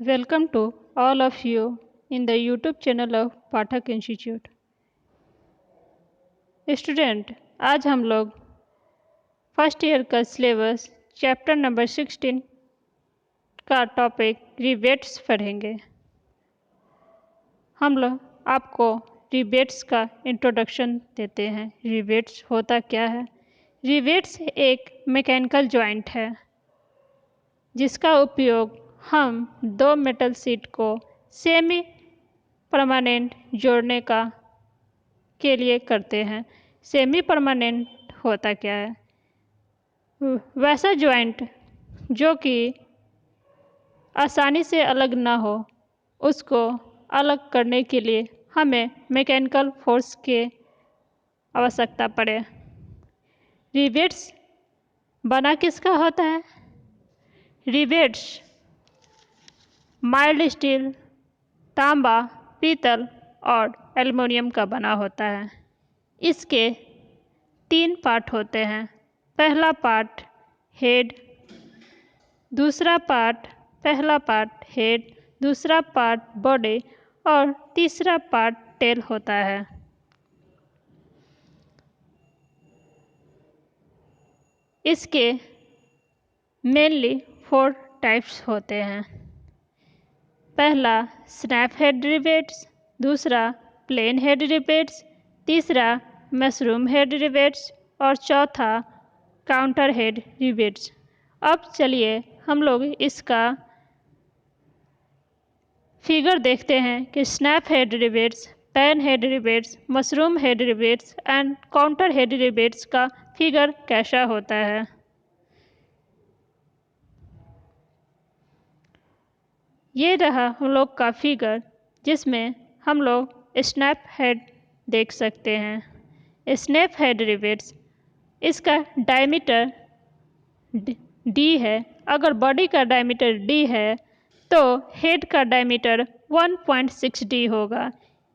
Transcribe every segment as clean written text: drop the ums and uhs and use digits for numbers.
Welcome to all of you in the YouTube channel of Pathak institute. Student, आज हम लोग first year का syllabus chapter number 16 का topic rebates पढ़ेंगे। हम लोग आपको रिबेट्स का इंट्रोडक्शन देते हैं। रिबेट्स होता क्या है? रिबेट्स एक मैकेनिकल जॉइंट है जिसका उपयोग हम दो मेटल शीट को सेमी परमानेंट जोड़ने के लिए करते हैं। सेमी परमानेंट होता क्या है? वैसा जॉइंट जो कि आसानी से अलग ना हो, उसको अलग करने के लिए हमें मैकेनिकल फोर्स की आवश्यकता पड़े। रिवेट्स बना किसका होता है? रिवेट्स माइल्ड स्टील, तांबा, पीतल और एल्युमिनियम का बना होता है। इसके तीन पार्ट होते हैं। पहला पार्ट हेड, पहला पार्ट हेड, दूसरा पार्ट बॉडी और तीसरा पार्ट टेल होता है। इसके मेनली 4 टाइप्स होते हैं। पहला स्नैप हेड रिवेट्स, दूसरा प्लेन हेड रिवेट्स, तीसरा मशरूम हेड रिवेट्स और चौथा काउंटर हेड रिवेट्स। अब चलिए हम लोग इसका फिगर देखते हैं कि snap head rivets, plain head rivets, mushroom head rivets and counter head rivets का फिगर कैसा होता है। ये रहा हम लोग का फिगर जिसमें हम लोग स्नैप हेड देख सकते हैं। स्नैप हेड रिवेट्स, इसका डायमीटर डी है। अगर बॉडी का डायमीटर डी है तो हेड का डायमीटर 1.6 डी होगा।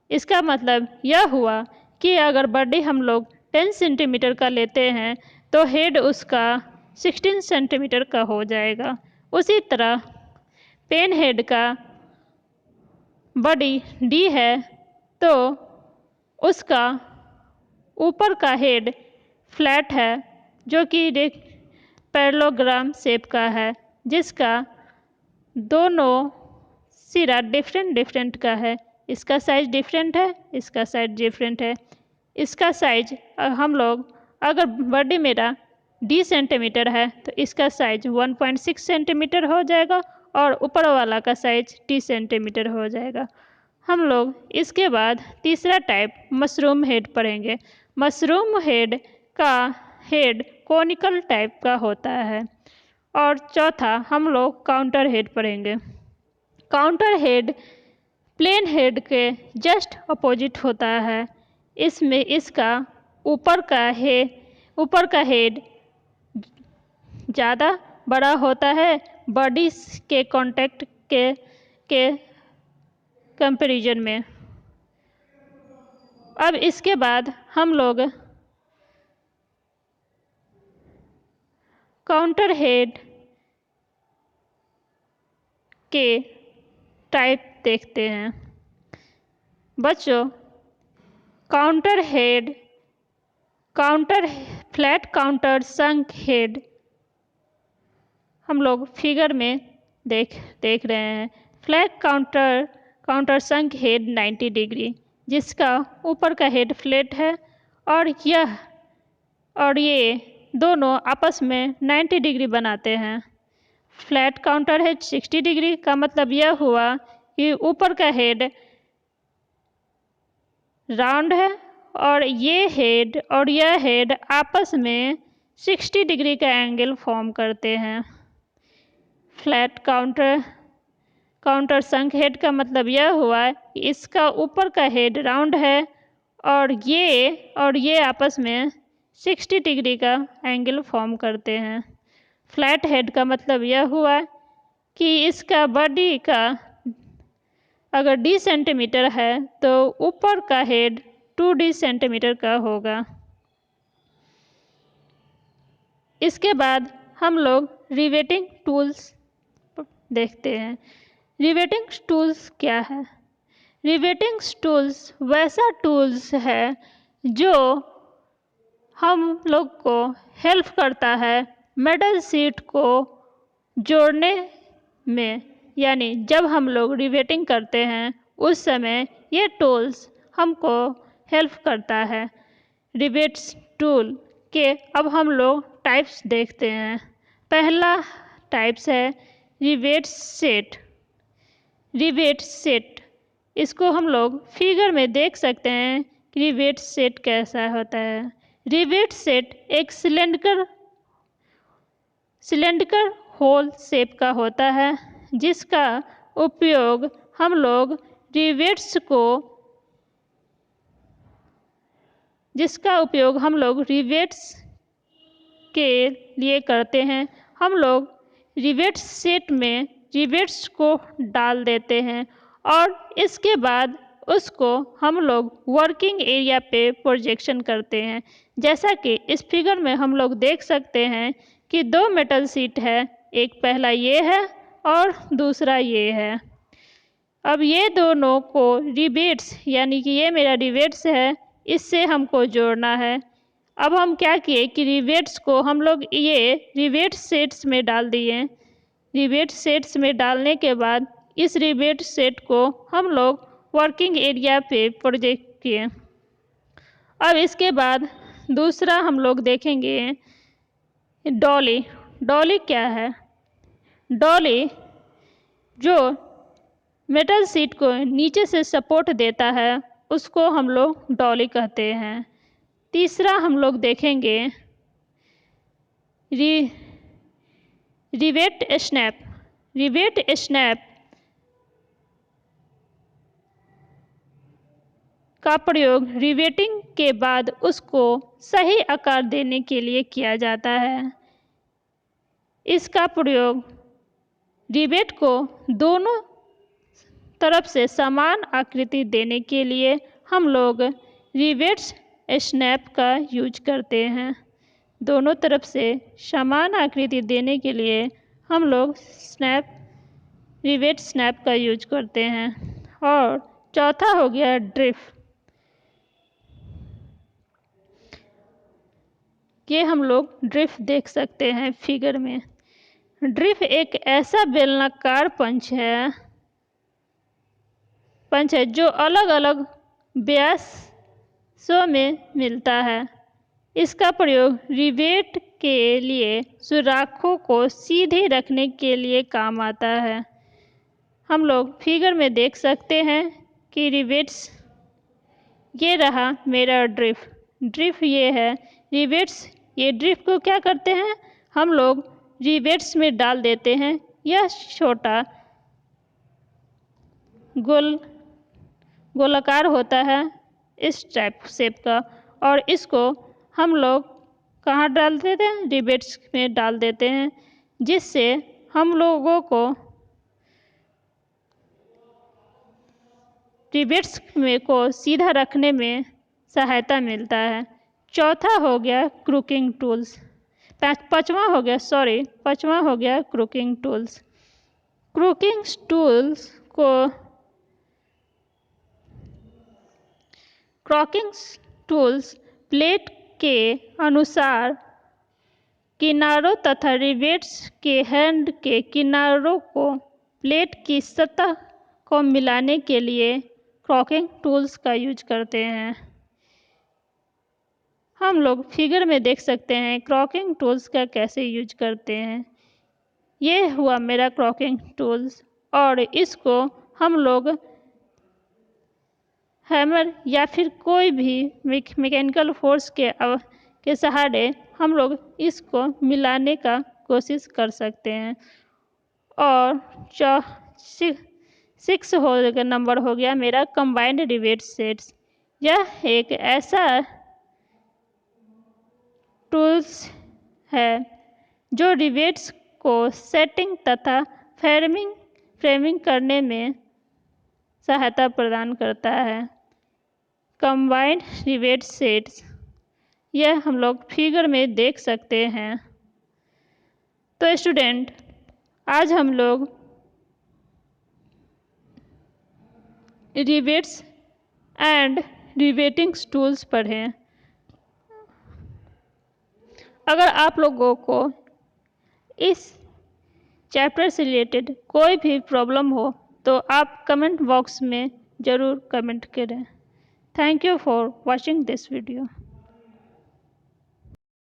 इसका मतलब यह हुआ कि अगर बॉडी हम लोग 10 सेंटीमीटर का लेते हैं तो हेड उसका 16 सेंटीमीटर का हो जाएगा। उसी तरह पेन हेड का बॉडी डी है तो उसका ऊपर का हेड फ्लैट है जो कि पैरेललोग्राम शेप का है, जिसका दोनों सिरा डिफरेंट का है। इसका साइज डिफरेंट है, इसका साइज डिफरेंट है। इसका साइज हम लोग अगर बॉडी मेरा डी सेंटीमीटर है तो इसका साइज 1.6 सेंटीमीटर हो जाएगा और ऊपर वाला का साइज टी सेंटीमीटर हो जाएगा। हम लोग इसके बाद तीसरा टाइप मशरूम हेड पढ़ेंगे। मशरूम हेड का हेड कोनिकल टाइप का होता है। और चौथा हम लोग काउंटर हेड पढ़ेंगे। काउंटर हेड प्लेन हेड के जस्ट अपोजिट होता है। इसमें इसका ऊपर का हेड ज़्यादा बड़ा होता है बॉडी के कांटेक्ट के कंपैरिजन में। अब इसके बाद हम लोग काउंटर हेड के टाइप देखते हैं। बच्चों, फ्लैट काउंटर संक हेड हम लोग फिगर में देख रहे हैं। फ्लैट काउंटर संक हेड 90 डिग्री, जिसका ऊपर का हेड फ्लैट है और ये दोनों आपस में 90 डिग्री बनाते हैं। फ्लैट काउंटर हेड 60 डिग्री का मतलब यह हुआ कि ऊपर का हेड राउंड है और यह हेड आपस में 60 डिग्री का एंगल फॉर्म करते हैं। फ्लैट काउंटर संक हेड का मतलब यह हुआ कि इसका ऊपर का हेड राउंड है और ये आपस में 60 डिग्री का एंगल फॉर्म करते हैं। फ्लैट हेड का मतलब यह हुआ कि इसका बॉडी का अगर डी सेंटीमीटर है तो ऊपर का हेड 2D सेंटीमीटर का होगा। इसके बाद हम लोग रिवेटिंग टूल्स देखते हैं। रिवेटिंग टूल्स क्या है? रिवेटिंग टूल्स वैसा टूल्स है जो हम लोग को हेल्प करता है मेटल शीट को जोड़ने में। यानी जब हम लोग रिवेटिंग करते हैं उस समय ये टूल्स हमको हेल्प करता है। रिवेट्स टूल के अब हम लोग टाइप्स देखते हैं। पहला टाइप्स है रिवेट सेट। रिवेट सेट, इसको हम लोग फिगर में देख सकते हैं कि रिवेट सेट कैसा होता है। रिवेट सेट एक सिलेंडर होल शेप का होता है जिसका उपयोग हम लोग रिवेट्स के लिए करते हैं। हम लोग रिवेट सेट में रिवेट्स को डाल देते हैं और इसके बाद उसको हम लोग वर्किंग एरिया पे प्रोजेक्शन करते हैं। जैसा कि इस फिगर में हम लोग देख सकते हैं कि दो मेटल शीट है, एक पहला ये है और दूसरा ये है। अब ये दोनों को रिवेट्स, यानी कि ये मेरा रिवेट्स है, इससे हमको जोड़ना है। अब हम क्या किए कि रिवेट्स को हम लोग ये रिवेट सेट्स में डाल दिए। रिवेट सेट्स में डालने के बाद इस रिवेट सेट को हम लोग वर्किंग एरिया पे प्रोजेक्ट किए। अब इसके बाद दूसरा हम लोग देखेंगे डॉली। डॉली क्या है? डॉली जो मेटल शीट को नीचे से सपोर्ट देता है उसको हम लोग डॉली कहते हैं। तीसरा हम लोग देखेंगे रिवेट स्नैप। रिवेट स्नैप का प्रयोग रिवेटिंग के बाद उसको सही आकार देने के लिए किया जाता है। इसका प्रयोग रिवेट को दोनों तरफ से समान आकृति देने के लिए हम लोग रिवेट स्नैप का यूज करते हैं। दोनों तरफ से समान आकृति देने के लिए हम लोग रिवेट स्नैप का यूज करते हैं। और चौथा हो गया ड्रिफ्ट। ये हम लोग ड्रिफ्ट देख सकते हैं फिगर में। ड्रिफ्ट एक ऐसा बेलनाकार पंच है जो अलग अलग व्यासों में मिलता है। इसका प्रयोग रिवेट के लिए सुराखों को सीधे रखने के लिए काम आता है। हम लोग फिगर में देख सकते हैं कि रिवेट्स, ये रहा मेरा ड्रिफ्ट। ड्रिफ्ट ये है। रिवेट्स, ये ड्रिफ्ट को क्या करते हैं, हम लोग रिवेट्स में डाल देते हैं। यह छोटा गोलाकार होता है इस टाइप शेप का, और इसको हम लोग कहाँ डाल देते हैं? रिवेट्स में डाल देते हैं, जिससे हम लोगों को रिवेट्स में को सीधा रखने में सहायता मिलता है। चौथा हो गया क्रूकिंग टूल्स। पांचवा हो गया क्रूकिंग टूल्स। क्रूकिंग टूल्स को क्रॉकिंग टूल्स प्लेट के अनुसार किनारों तथा रिवेट्स के हैंड के किनारों को प्लेट की सतह को मिलाने के लिए क्रॉकिंग टूल्स का यूज करते हैं। हम लोग फिगर में देख सकते हैं क्रॉकिंग टूल्स का कैसे यूज करते हैं। ये हुआ मेरा क्रॉकिंग टूल्स, और इसको हम लोग हैमर या फिर कोई भी मैकेनिकल फोर्स के सहारे हम लोग इसको मिलाने का कोशिश कर सकते हैं। और 6 नंबर हो गया मेरा कंबाइंड रिवेट सेट्स। यह एक ऐसा टूल्स है जो रिवेट्स को सेटिंग तथा फ्रेमिंग करने में सहायता प्रदान करता है। कंबाइंड रिवेट सेट्स, यह हम लोग फिगर में देख सकते हैं। तो स्टूडेंट, आज हम लोग रिवेट्स एंड रिवेटिंग टूल्स पढ़ें। अगर आप लोगों को इस चैप्टर से रिलेटेड कोई भी प्रॉब्लम हो तो आप कमेंट बॉक्स में ज़रूर कमेंट करें। Thank you for watching this video.